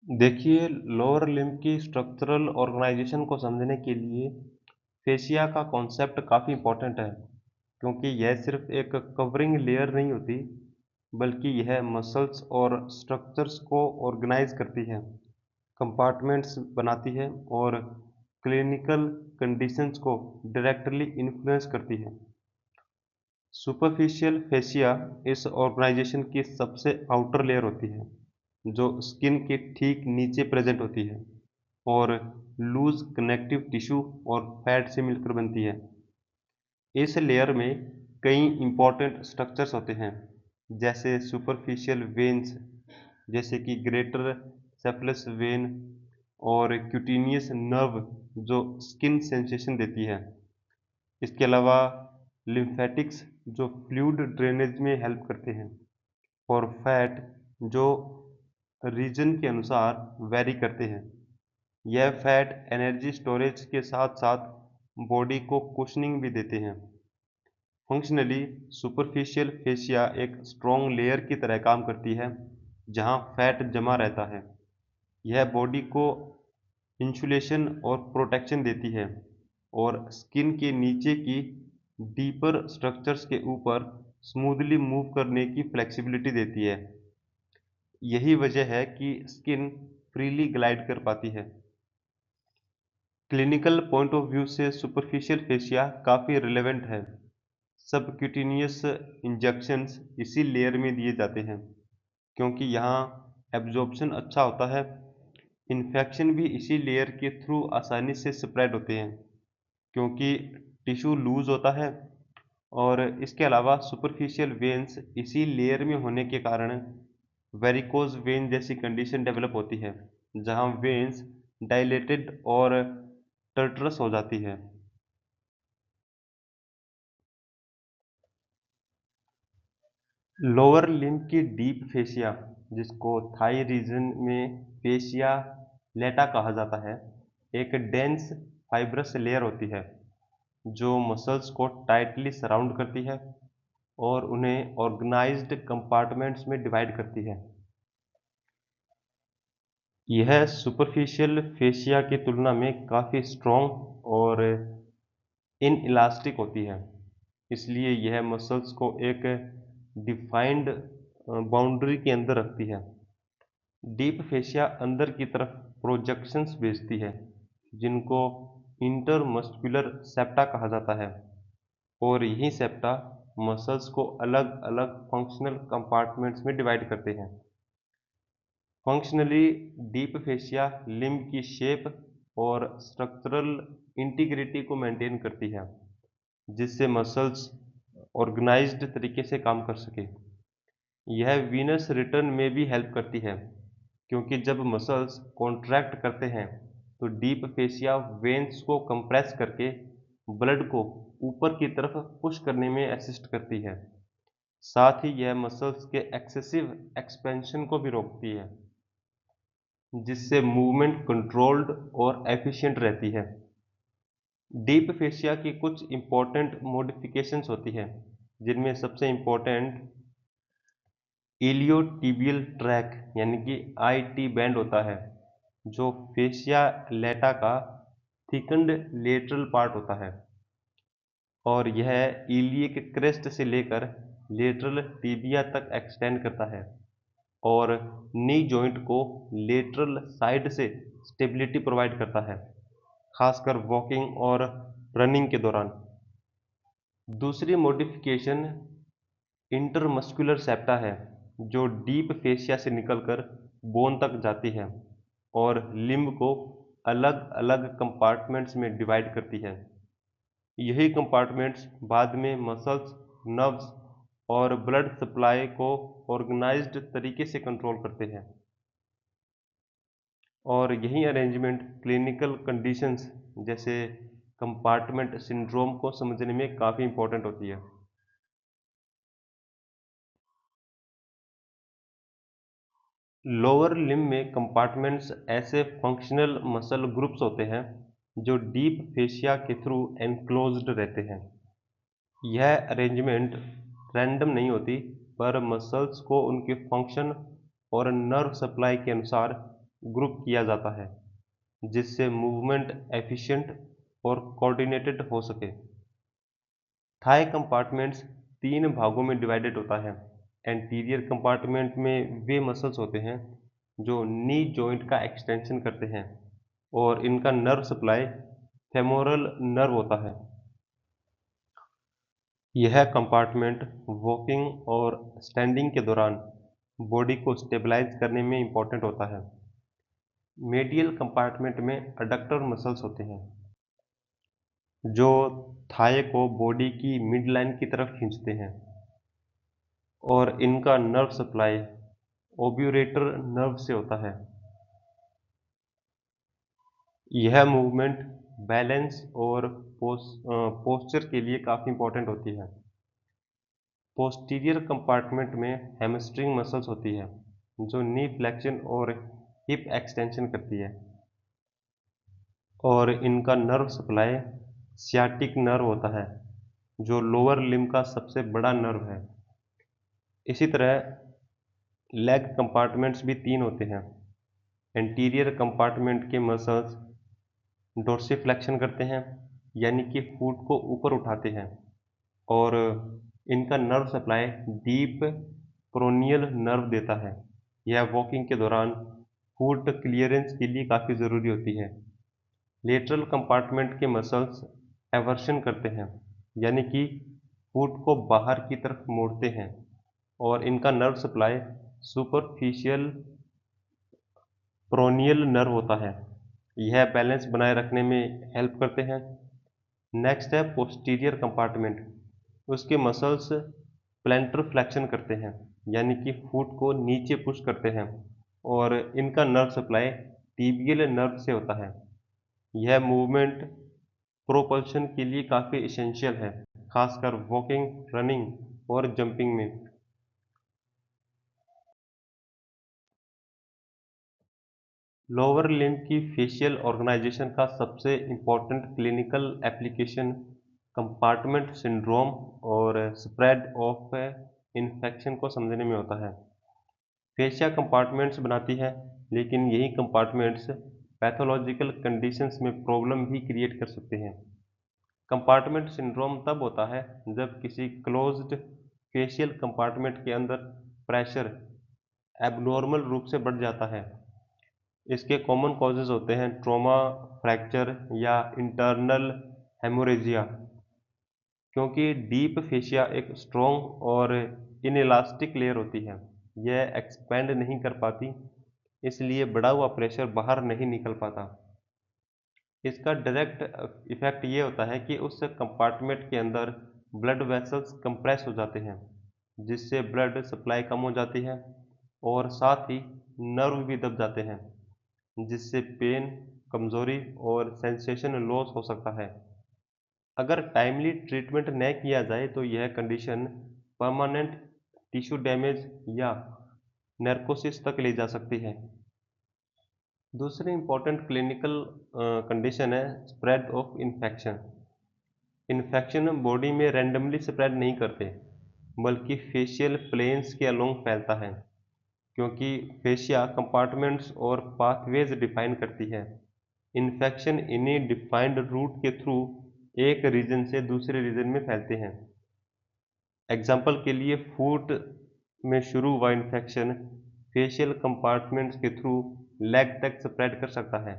देखिए, lower limb की structural organisation को समझने के लिए फेशिया का कॉन्सेप्ट काफ़ी इम्पोर्टेंट है, क्योंकि यह सिर्फ एक कवरिंग लेयर नहीं होती, बल्कि यह मसल्स और स्ट्रक्चर्स को ऑर्गेनाइज करती है, कंपार्टमेंट्स बनाती है और क्लिनिकल कंडीशंस को डायरेक्टली इन्फ्लुएंस करती है। सुपरफिशियल फेशिया इस ऑर्गेनाइजेशन की सबसे आउटर लेयर होती है, जो स्किन के ठीक नीचे प्रेजेंट होती है और लूज कनेक्टिव टिश्यू और फैट से मिलकर बनती है। इस लेयर में कई इंपॉर्टेंट स्ट्रक्चर्स होते हैं, जैसे सुपरफिशियल वेन्स, जैसे कि ग्रेटर सेफलस वेन और क्यूटेनियस नर्व, जो स्किन सेंसेशन देती है। इसके अलावा लिम्फेटिक्स, जो फ्लूइड ड्रेनेज में हेल्प करते हैं, और फैट, जो रीजन के अनुसार वेरी करते हैं। यह फैट एनर्जी स्टोरेज के साथ साथ बॉडी को कुशनिंग भी देते हैं। फंक्शनली सुपरफिशियल फेशिया एक स्ट्रॉन्ग लेयर की तरह काम करती है, जहां फैट जमा रहता है। यह बॉडी को इंसुलेशन और प्रोटेक्शन देती है और स्किन के नीचे की डीपर स्ट्रक्चर्स के ऊपर स्मूथली मूव करने की फ्लेक्सिबिलिटी देती है। यही वजह है कि स्किन फ्रीली ग्लाइड कर पाती है। क्लिनिकल पॉइंट ऑफ व्यू से सुपरफिशियल फेशिया काफ़ी रिलेवेंट है। सबक्यूटेनियस इंजेक्शंस इसी लेयर में दिए जाते हैं, क्योंकि यहाँ एब्जॉर्प्शन अच्छा होता है। इन्फेक्शन भी इसी लेयर के थ्रू आसानी से स्प्रेड होते हैं, क्योंकि टिश्यू लूज होता है। और इसके अलावा सुपरफिशियल वेन्स इसी लेयर में होने के कारण वेरिकोज वेन जैसी कंडीशन डेवलप होती है, जहां वेन्स डायलेटेड और टर्टरस हो जाती है। लोअर लिम्ब की डीप फेशिया, जिसको थाई रीजन में फेशिया लेटा कहा जाता है, एक डेंस फाइब्रस लेयर होती है जो मसल्स को टाइटली सराउंड करती है और उन्हें ऑर्गेनाइज्ड कंपार्टमेंट्स में डिवाइड करती है। यह सुपरफिशियल फेशिया की तुलना में काफ़ी स्ट्रॉन्ग और इनइलास्टिक होती है, इसलिए यह मसल्स को एक डिफाइंड बाउंड्री के अंदर रखती है। डीप फेशिया अंदर की तरफ प्रोजेक्शंस भेजती है, जिनको इंटरमस्कुलर सेप्टा कहा जाता है, और यही सेप्टा मसल्स को अलग अलग फंक्शनल कंपार्टमेंट्स में डिवाइड करते हैं। फंक्शनली डीप फेशिया लिम्ब की शेप और स्ट्रक्चरल इंटीग्रिटी को मेंटेन करती है, जिससे मसल्स ऑर्गेनाइज्ड तरीके से काम कर सके। यह वीनस रिटर्न में भी हेल्प करती है, क्योंकि जब मसल्स कॉन्ट्रैक्ट करते हैं तो डीप फेशिया वेन्स को कंप्रेस करके ब्लड को ऊपर की तरफ पुश करने में असिस्ट करती है। साथ ही यह मसल्स के एक्सेसिव एक्सपेंशन को भी रोकती है, जिससे मूवमेंट कंट्रोल्ड और एफिशिएंट रहती है। डीप फेशिया की कुछ इंपॉर्टेंट मॉडिफिकेशंस होती हैं, जिनमें सबसे इंपॉर्टेंट इलियोटिबियल ट्रैक यानी कि आईटी बैंड होता है, जो फेशिया लेटा का थिकन्ड लेटरल पार्ट होता है, और यह इलियक क्रेस्ट से लेकर लेटरल टिबिया तक एक्सटेंड करता है और नी जॉइंट को लेटरल साइड से स्टेबिलिटी प्रोवाइड करता है, खासकर वॉकिंग और रनिंग के दौरान। दूसरी मॉडिफिकेशन इंटरमस्कुलर सेप्टा है, जो डीप फेशिया से निकलकर बोन तक जाती है और लिम्ब को अलग अलग कंपार्टमेंट्स में डिवाइड करती है। यही कंपार्टमेंट्स बाद में मसल्स, नर्व्स और ब्लड सप्लाई को ऑर्गेनाइज्ड तरीके से कंट्रोल करते हैं। और यही अरेंजमेंट क्लिनिकल कंडीशंस जैसे कंपार्टमेंट सिंड्रोम को समझने में काफ़ी इंपॉर्टेंट होती है। लोअर लिम्ब में कंपार्टमेंट्स ऐसे फंक्शनल मसल ग्रुप्स होते हैं जो डीप फेशिया के थ्रू एनक्लोज्ड रहते हैं। यह अरेंजमेंट रैंडम नहीं होती, पर मसल्स को उनके फंक्शन और नर्व सप्लाई के अनुसार ग्रुप किया जाता है जिससे मूवमेंट एफिशिएंट और कोऑर्डिनेटेड हो सके। थाई कंपार्टमेंट्स 3 भागों में डिवाइडेड होता है। एंटीरियर कंपार्टमेंट में वे मसल्स होते हैं जो नी जॉइंट का एक्सटेंशन करते हैं और इनका नर्व सप्लाई फेमोरल नर्व होता है। यह कंपार्टमेंट वॉकिंग और स्टैंडिंग के दौरान बॉडी को स्टेबलाइज करने में इंपॉर्टेंट होता है। मेडियल कंपार्टमेंट में अडक्टर मसल्स होते हैं जो थाई को बॉडी की मिड लाइन की तरफ खींचते हैं और इनका नर्व सप्लाई ओब्यूरेटर नर्व से होता है। यह मूवमेंट बैलेंस और पोस्चर के लिए काफ़ी इंपॉर्टेंट होती है। पोस्टीरियर कंपार्टमेंट में हैमस्ट्रिंग मसल्स होती है जो नी फ्लेक्शन और हिप एक्सटेंशन करती है और इनका नर्व सप्लाई सियाटिक नर्व होता है जो लोअर लिम्ब का सबसे बड़ा नर्व है। इसी तरह लेग कंपार्टमेंट्स भी 3 होते हैं। एंटीरियर कंपार्टमेंट के मसल्स डोर्सिफ्लेक्शन करते हैं यानी कि फुट को ऊपर उठाते हैं और इनका नर्व सप्लाई डीप प्रोनियल नर्व देता है। यह वॉकिंग के दौरान फुट क्लियरेंस के लिए काफ़ी ज़रूरी होती है। लेटरल कंपार्टमेंट के मसल्स एवर्शन करते हैं यानी कि फुट को बाहर की तरफ मोड़ते हैं और इनका नर्व सप्लाई सुपरफिशियल प्रोनियल नर्व होता है। यह बैलेंस बनाए रखने में हेल्प करते हैं। नेक्स्ट है पोस्टीरियर कंपार्टमेंट। उसके मसल्स प्लैंटर फ्लेक्शन करते हैं यानी कि फुट को नीचे पुश करते हैं और इनका नर्व सप्लाई टिबियल नर्व से होता है। यह मूवमेंट प्रोपल्शन के लिए काफ़ी इसेंशियल है, खासकर वॉकिंग, रनिंग और जंपिंग में। लोअर लिम्ब की फेशियल ऑर्गेनाइजेशन का सबसे important clinical application compartment syndrome और स्प्रेड ऑफ इन्फेक्शन को समझने में होता है। फेशिया कंपार्टमेंट्स बनाती है लेकिन यही कंपार्टमेंट्स पैथोलॉजिकल कंडीशंस में प्रॉब्लम भी क्रिएट कर सकते हैं। कंपार्टमेंट सिंड्रोम तब होता है जब किसी क्लोज्ड फेशियल कंपार्टमेंट के अंदर प्रेशर एबनॉर्मल रूप से बढ़ जाता है। इसके कॉमन कॉजेज होते हैं ट्रॉमा, फ्रैक्चर या इंटरनल हेमोरेजिया। क्योंकि डीप फेशिया एक स्ट्रॉन्ग और इनइलास्टिक लेयर होती है, यह एक्सपेंड नहीं कर पाती, इसलिए बढ़ा हुआ प्रेशर बाहर नहीं निकल पाता। इसका डायरेक्ट इफेक्ट ये होता है कि उस कंपार्टमेंट के अंदर ब्लड वेसल्स कंप्रेस हो जाते हैं जिससे ब्लड सप्लाई कम हो जाती है और साथ ही नर्व भी दब जाते हैं जिससे पेन, कमजोरी और सेंसेशन लॉस हो सकता है। अगर टाइमली ट्रीटमेंट न किया जाए तो यह कंडीशन परमानेंट टिश्यू डैमेज या नर्कोसिस तक ले जा सकती है। दूसरी इंपॉर्टेंट क्लिनिकल कंडीशन है spread of infection. Infection body में रैंडमली स्प्रेड नहीं करते बल्कि फेशियल प्लेन्स के अलोंग फैलता है क्योंकि फेशिया कंपार्टमेंट्स और पाथवेज डिफाइन करती है। इन्फेक्शन इन्हीं डिफाइंड रूट के थ्रू एक रीजन से दूसरे रीजन में फैलते हैं। एग्जाम्पल के लिए फुट में शुरू हुआ इन्फेक्शन फेशियल कंपार्टमेंट्स के थ्रू लेग तक स्प्रेड कर सकता है